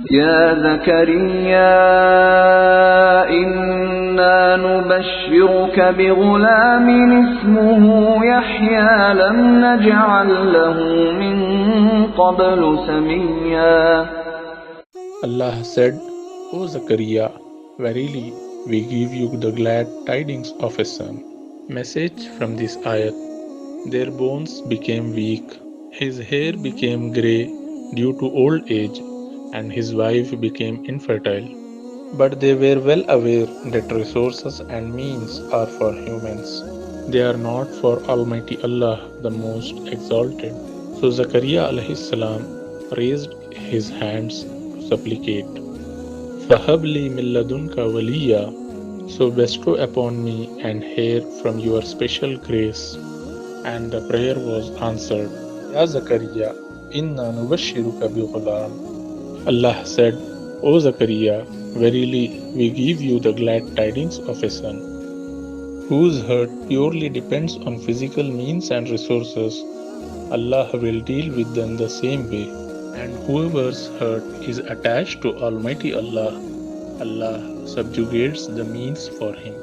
يا زكريا إنا نبشرك بغلام اسمه يحيى لم نجعل له من قبل سميا. Allah said, O Zakariya, verily we give you the glad tidings of a son. Message from this ayat. Their bones became weak, his hair became grey due to old age, and his wife became infertile. But they were well aware that resources and means are for humans. They are not for Almighty Allah, the Most Exalted. So Zakariya alayhi salam raised his hands to supplicate. فَهَبْ لِي مِن لَّدُنكَ وَلِيًّا, so bestow upon me an heir from your special grace. And the prayer was answered. Ya Zakariya, inna nubashiruka bi ghulam. Allah said, O Zakariya, verily we give you the glad tidings of a son, whose hurt purely depends on physical means and resources. Allah will deal with them the same way. And whoever's hurt is attached to Almighty Allah, Allah subjugates the means for him.